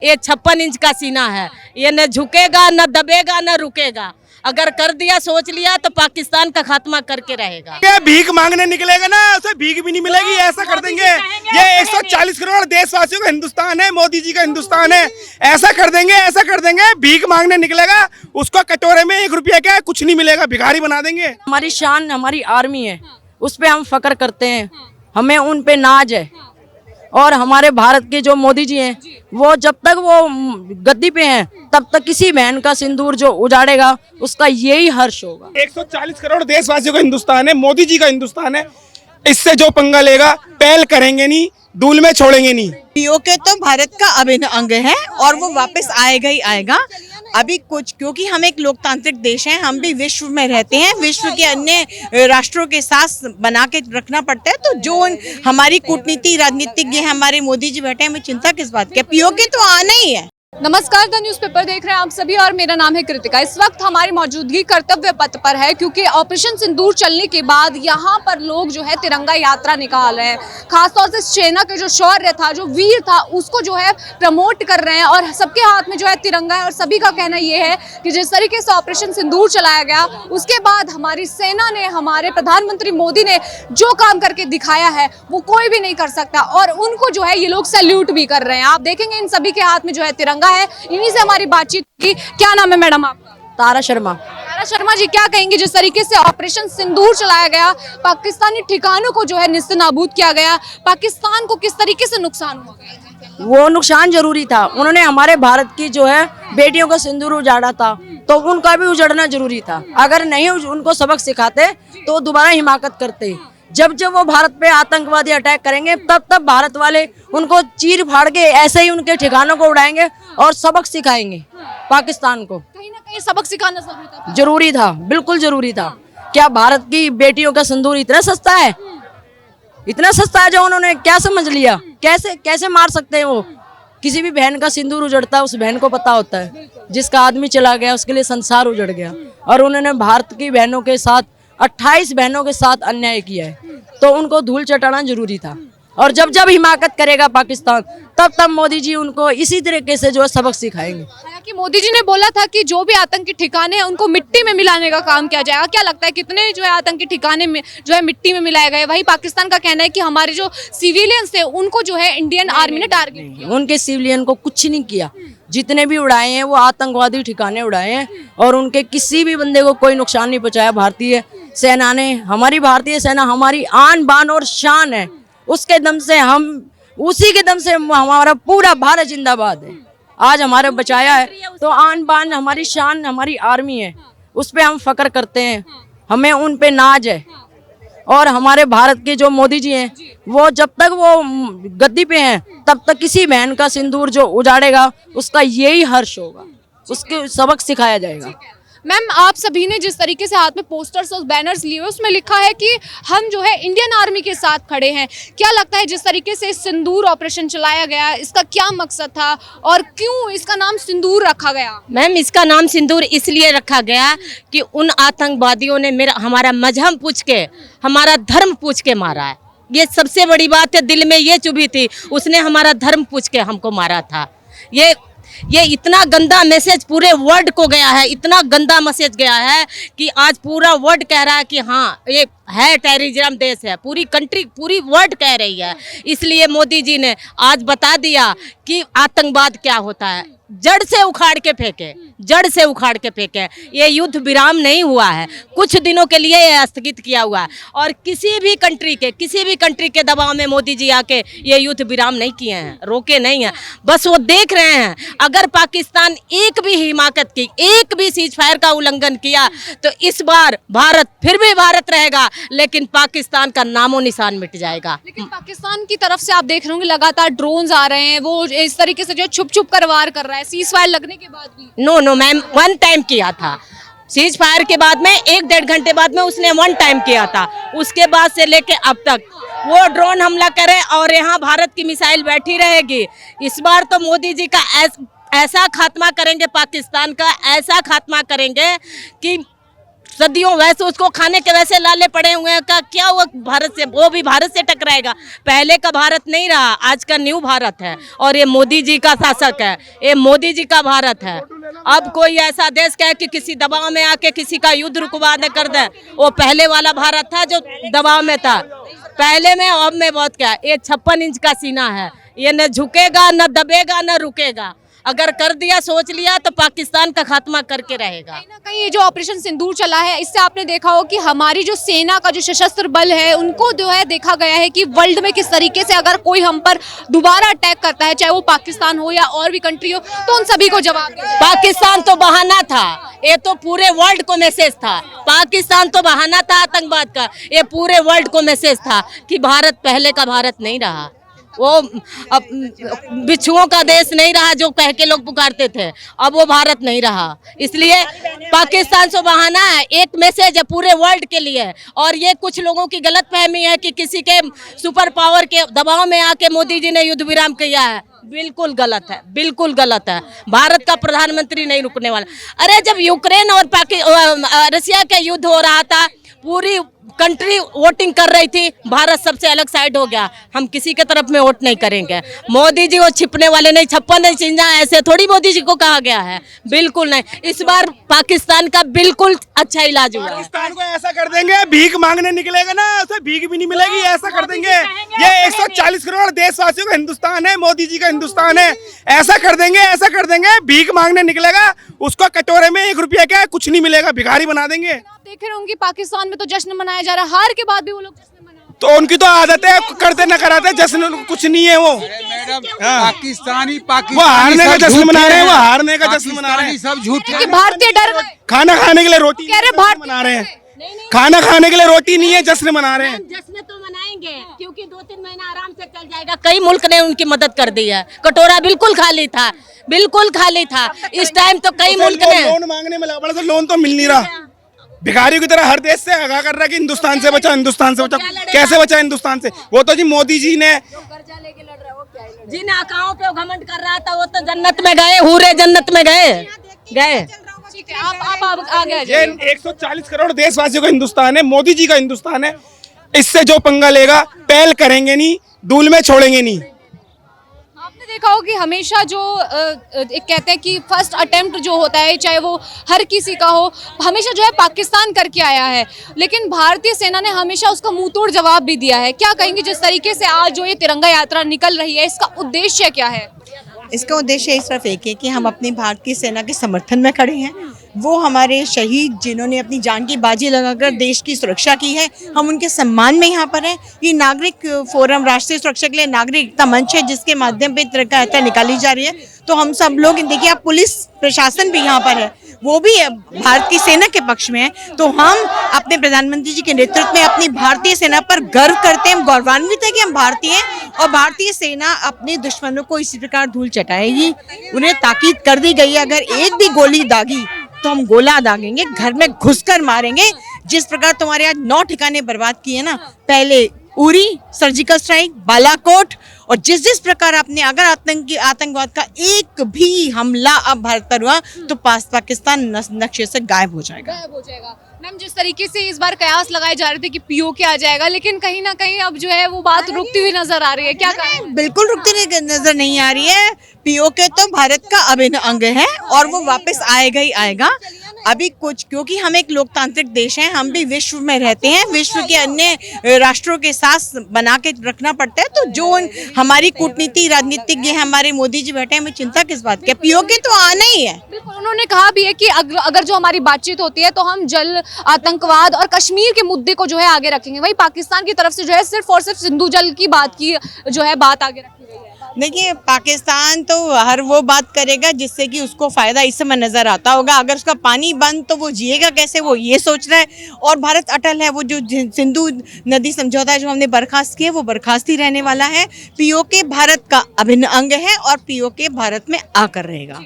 ये 56 इंच का सीना है, ये न झुकेगा न दबेगा न रुकेगा। अगर कर दिया सोच लिया तो पाकिस्तान का खात्मा करके रहेगा। ये भीख मांगने निकलेगा ना, उसे भीख भी नहीं मिलेगी, ऐसा कर देंगे। ये 140 करोड़ देशवासियों का हिंदुस्तान है, मोदी जी का हिंदुस्तान है, ऐसा कर देंगे, ऐसा कर देंगे। भीख मांगने निकलेगा, उसको कटोरे में 1 रुपया क्या है, कुछ नहीं मिलेगा, भिखारी बना देंगे। हमारी शान हमारी आर्मी है, उस पे हम फख्र करते हैं, हमें उन पे नाज है। और हमारे भारत के जो मोदी जी हैं, वो जब तक वो गद्दी पे हैं तब तक किसी बहन का सिंदूर जो उजाड़ेगा उसका यही हर्ष होगा। 140 करोड़ देशवासियों का हिंदुस्तान है, मोदी जी का हिंदुस्तान है, इससे जो पंगा लेगा पहल करेंगे नहीं, धूल में छोड़ेंगे नहीं। पीओके तो भारत का अभिन्न अंग है और वो वापस आएगा ही आएगा। अभी कुछ, क्योंकि हम एक लोकतांत्रिक देश हैं, हम भी विश्व में रहते हैं, विश्व के अन्य राष्ट्रों के साथ बना के रखना पड़ता है। तो जो हमारी कूटनीति राजनीतिज्ञ हमारे मोदी जी बैठे हैं, हमें चिंता किस बात की? पीओके तो आना ही है। नमस्कार, द न्यूज़पेपर देख रहे हैं आप सभी और मेरा नाम है कृतिका। इस वक्त हमारी मौजूदगी कर्तव्य पथ पर है, क्योंकि ऑपरेशन सिंदूर चलने के बाद यहाँ पर लोग जो है तिरंगा यात्रा निकाल रहे हैं। खासतौर से सेना के जो शौर्य था, जो वीर था, उसको जो है प्रमोट कर रहे हैं और सबके हाथ में जो है तिरंगा है। और सभी का कहना ये है कि जिस तरीके से ऑपरेशन सिंदूर चलाया गया, उसके बाद हमारी सेना ने, हमारे प्रधानमंत्री मोदी ने जो काम करके दिखाया है वो कोई भी नहीं कर सकता। और उनको जो है ये लोग सैल्यूट भी कर रहे हैं। आप देखेंगे इन सभी के हाथ में जो है तिरंगा है। इन्हीं से हमारी बातचीत की। क्या नाम है मैडम आपका? तारा शर्मा। तारा शर्मा जी, क्या कहेंगे जिस तरीके से ऑपरेशन सिंदूर चलाया गया, पाकिस्तानी ठिकानों को जो है निस्तेनाबूद किया गया, पाकिस्तान को किस तरीके से नुकसान हुआ? वो नुकसान जरूरी था, उन्होंने हमारे भारत की जो है बेटियों का सिंदूर उजाड़ा था, तो उनका भी उजड़ना जरूरी था। अगर नहीं उनको सबक सिखाते तो दोबारा हिमाकत करते। जब जब वो भारत पे आतंकवादी अटैक करेंगे तब तब भारत वाले उनको चीर फाड़ के ऐसे ही उनके ठिकानों को उड़ाएंगे और सबक सिखाएंगे पाकिस्तान को। कहीं ना कहीं सबक सिखाना जरूरी था, बिल्कुल जरूरी था। क्या भारत की बेटियों का सिंदूर इतना सस्ता है? इतना सस्ता है जो उन्होंने क्या समझ लिया? कैसे कैसे मार सकते हैं वो? किसी भी बहन का सिंदूर उजड़ता है, उस बहन को पता होता है, जिसका आदमी चला गया उसके लिए संसार उजड़ गया। और उन्होंने भारत की बहनों के साथ 28 बहनों के साथ अन्याय किया है, तो उनको धूल चटाना जरूरी था। और जब जब हिमाकत करेगा पाकिस्तान, तब तब मोदी जी उनको इसी तरीके से जो है सबक सिखाएंगे। हालांकि मोदी जी ने बोला था कि जो भी आतंकी ठिकाने हैं उनको मिट्टी में मिलाने का काम किया जाएगा। क्या लगता है कितने जो है आतंकी ठिकाने में जो है मिट्टी में मिलाए गए? वही पाकिस्तान का कहना है कि हमारे जो सिविलियंस थे उनको जो है इंडियन आर्मी ने टारगेट किया। उनके सिविलियन को कुछ नहीं किया, जितने भी उड़ाए हैं वो आतंकवादी ठिकाने उड़ाए हैं और उनके किसी भी बंदे को कोई नुकसान नहीं पहुंचाया। भारतीय सेना ने, हमारी भारतीय सेना हमारी आन बान और शान है, उसके दम से हम, उसी के दम से हमारा पूरा भारत जिंदाबाद है। आज हमारे बचाया है तो आन बान हमारी शान हमारी आर्मी है, उस पे हम फख्र करते हैं, हमें उन पे नाज है। और हमारे भारत के जो मोदी जी हैं, वो जब तक वो गद्दी पे हैं तब तक किसी बहन का सिंदूर जो उजाड़ेगा उसका यही हर्ष होगा, उसके सबक सिखाया जाएगा। मैम, आप सभी ने जिस तरीके से हाथ में पोस्टर्स और बैनर्स लिए, उसमें लिखा है कि हम जो है इंडियन आर्मी के साथ खड़े हैं। क्या लगता है जिस तरीके से सिंदूर ऑपरेशन चलाया गया, इसका क्या मकसद था और क्यों इसका नाम सिंदूर रखा गया? मैम, इसका नाम सिंदूर इसलिए रखा गया कि उन आतंकवादियों ने हमारा मजहब पूछ के, हमारा धर्म पूछ के मारा है। ये सबसे बड़ी बात है, दिल में ये चुभी थी, उसने हमारा धर्म पूछ के हमको मारा था। ये इतना गंदा मैसेज पूरे वर्ल्ड को गया है, इतना गंदा मैसेज गया है कि आज पूरा वर्ल्ड कह रहा है कि हाँ, ये है टेररिज्म देश है, पूरी कंट्री, पूरी वर्ल्ड कह रही है। इसलिए मोदी जी ने आज बता दिया कि आतंकवाद क्या होता है, जड़ से उखाड़ के फेंके, जड़ से उखाड़ के फेंके। ये युद्ध विराम नहीं हुआ है, कुछ दिनों के लिए ये स्थगित किया हुआ है और किसी भी कंट्री के दबाव में मोदी जी आके ये युद्ध विराम नहीं किए हैं, रोके नहीं हैं। बस वो देख रहे हैं अगर पाकिस्तान एक भी हिमाकत की, एक भी सीज फायर का उल्लंघन किया तो इस बार भारत फिर भी भारत रहेगा, लेकिन पाकिस्तान का नामो निशान मिट जाएगा। लेकिन पाकिस्तान की तरफ से आप देख रहे होंगे लगातार ड्रोन्स आ रहे हैं, वो इस तरीके से जो छुप छुप कर वार कर रहा है। सीज फायर लगने के बाद भी नो मैम, 1 टाइम किया था। सीज फायर के बाद में 1-1.5 घंटे बाद में उसने 1 टाइम किया था। उसके बाद से लेके अब तक वो ड्रोन हमला करे और यहाँ भारत की मिसाइल बैठी रहेगी। इस बार तो मोदी जी का ऐसा खात्मा करेंगे, पाकिस्तान का ऐसा खात्मा करेंगे कि सदियों, वैसे उसको खाने के वैसे लाले पड़े हुए हैं का क्या हुआ भारत से, वो भी भारत से टकराएगा। पहले का भारत नहीं रहा, आज का न्यू भारत है और ये मोदी जी का शासक है, ये मोदी जी का भारत है। अब कोई ऐसा देश कहे कि किसी दबाव में आके किसी का युद्ध रुकवा दे कर दे, वो पहले वाला भारत था जो दबाव में था पहले में, अब में बहुत क्या। ये 56 इंच का सीना है, ये न झुकेगा न दबेगा न रुकेगा। अगर कर दिया, सोच लिया तो पाकिस्तान का खात्मा करके रहेगा। कहीं ना कहीं ये जो ऑपरेशन सिंदूर चला है, इससे आपने देखा हो कि हमारी जो सेना का जो सशस्त्र बल है, उनको जो है देखा गया है कि वर्ल्ड में किस तरीके से अगर कोई हम पर दोबारा अटैक करता है, चाहे वो पाकिस्तान हो या और भी कंट्री हो, तो उन सभी को जवाब देना। पाकिस्तान तो बहाना था, ये तो पूरे वर्ल्ड को मैसेज था। पाकिस्तान तो बहाना था आतंकवाद का, ये पूरे वर्ल्ड को मैसेज था कि भारत पहले का भारत नहीं रहा, वो बिच्छुओं का देश नहीं रहा जो कह के लोग पुकारते थे, अब वो भारत नहीं रहा। इसलिए पाकिस्तान से बहाना है, एक मैसेज है पूरे वर्ल्ड के लिए। और ये कुछ लोगों की गलतफहमी है कि किसी के सुपर पावर के दबाव में आके मोदी जी ने युद्ध विराम किया है। बिल्कुल गलत है, बिल्कुल गलत है। भारत का प्रधानमंत्री नहीं रुकने वाला। अरे जब यूक्रेन और रशिया का युद्ध हो रहा था, पूरी कंट्री वोटिंग कर रही थी, भारत सबसे अलग साइड हो गया। हम किसी के तरफ में वोट नहीं करेंगे। मोदी जी वो छिपने वाले नहीं, 56 इंच ऐसे थोड़ी मोदी जी को कहा गया है, बिल्कुल नहीं। इस बार पाकिस्तान का बिल्कुल अच्छा इलाज हुआ है। पाकिस्तान को ऐसा कर देंगे, भीख मांगने निकलेगा ना उसे भीख भी नहीं मिलेगी, ऐसा कर देंगे। ये 140 करोड़ देशवासियों का हिंदुस्तान है, मोदी जी का हिंदुस्तान है। ऐसा कर देंगे, ऐसा कर देंगे, भीख मांगने निकलेगा, उसको कटोरे में 1 रुपया क्या कुछ नहीं मिलेगा, भिखारी बना देंगे। आप देख रहे होंगे पाकिस्तान में तो जश्न मनाया जा रहा है, हार के बाद भी वो लोग जश्न मना। तो उनकी तो आदत है, करते न कराते जश्न, कुछ नहीं है वो। मैडम हाँ। पाकिस्तानी वो हारने का जश्न मना रहे हैं, वो हारने का जश्न मना रहे हैं। सब झूठ कि भारतीय डर गए। खाना खाने के लिए रोटी कह रहे जश्न भारत मना रहे हैं, खाना खाने के लिए रोटी नहीं है, जश्न मना रहे हैं। जश्न तो मनाएंगे क्योंकि 2-3 महीना आराम से चल जाएगा। कई मुल्क ने उनकी मदद कर दी है, कटोरा बिल्कुल खाली था, बिल्कुल खाली था। इस टाइम तो कई मुल्क ने लोन मांगने में लगा पड़ा, तो लोन तो मिल नहीं रहा। भिखारियों की तरह हर देश से आगाह कर रहा है कि हिंदुस्तान से बचा, हिंदुस्तान से बचा। कैसे बचा हिंदुस्तान से? वो तो जी मोदी जी ने जिन आकाओं पे घमंड कर रहा था, वो तो जन्नत में गए, हूरे जन्नत में गए। ठीक है, आप आगे आ ये जाइए। 140 करोड़ देशवासियों का हिंदुस्तान है, मोदी जी का हिंदुस्तान है। इससे जो पंगा लेगा, पहल करेंगे नहीं, धूल में छोड़ेंगे नहीं। आपने देखा हो कि हमेशा जो एक कहते हैं कि फर्स्ट अटेम्प्ट जो होता है, चाहे वो हर किसी का हो, हमेशा जो है पाकिस्तान करके आया है, लेकिन भारतीय सेना ने हमेशा उसका मुंह तोड़ जवाब भी दिया है। क्या कहेंगे जिस तरीके से आज जो ये तिरंगा यात्रा निकल रही है, इसका उद्देश्य क्या है? इसका उद्देश्य सिर्फ एक है कि हम अपनी भारत की सेना के समर्थन में खड़े हैं। वो हमारे शहीद जिन्होंने अपनी जान की बाजी लगाकर देश की सुरक्षा की है, हम उनके सम्मान में यहाँ पर हैं। ये नागरिक फोरम राष्ट्रीय सुरक्षा के लिए नागरिक एकता मंच है, जिसके माध्यम पे तिरंगा यात्रा निकाली जा रही है। तो हम सब लोग देखिए, आप पुलिस प्रशासन भी यहाँ पर है, वो भी भारत की सेना के पक्ष में है। तो हम अपने प्रधानमंत्री जी के नेतृत्व में अपनी भारतीय सेना पर गर्व करते हैं, गौरवान्वित है कि हम भारतीय हैं। और भारतीय सेना अपने दुश्मनों को इसी प्रकार धूल चटाएगी। उन्हें ताकीद कर दी गई है, अगर एक भी गोली दागी तो हम गोला दागेंगे, घर में घुसकर मारेंगे। जिस प्रकार तुम्हारे आज 9 ठिकाने बर्बाद किए ना, पहले उरी सर्जिकल स्ट्राइक, बालाकोट, और जिस प्रकार आपने अगर आतंकवाद का एक भी हमला अब भारत पर हुआ तो पाकिस्तान नक्शे से गायब हो जाएगा। मैम, जिस तरीके से इस बार कयास लगाए जा रहे थे कि पीओके आ जाएगा, लेकिन कहीं ना कहीं अब जो है वो बात रुकती हुई नजर आ रही है, क्या कहें? बिल्कुल रुकती नजर नहीं आ रही है। पीओके तो भारत का अभिन्न अंग है और वो वापस आएगा ही आएगा। अभी कुछ, क्योंकि हम एक लोकतांत्रिक देश हैं, हम भी विश्व में रहते हैं, विश्व के अन्य राष्ट्रों के साथ बना के रखना पड़ता है। तो जो हमारी कूटनीति राजनीतिज्ञ हमारे मोदी जी बैठे हैं, हमें चिंता किस बात की? पीओके तो आना ही है। बिल्कुल, उन्होंने कहा भी है कि अगर जो हमारी बातचीत होती है तो हम जल, आतंकवाद और कश्मीर के मुद्दे को जो है आगे रखेंगे। वही पाकिस्तान की तरफ से जो है सिर्फ और सिर्फ सिंधु जल की बात की जो है बात आगे रखी गई है। देखिए, पाकिस्तान तो हर वो बात करेगा जिससे कि उसको फायदा इस समय नजर आता होगा। अगर उसका पानी बंद तो वो जिएगा कैसे, वो ये सोच रहा है। और भारत अटल है, वो जो सिंधु नदी समझौता जो हमने बर्खास्त किया, वो बर्खास्त ही रहने वाला है। पीओके भारत का अभिन्न अंग है और पीओके भारत में आकर रहेगा।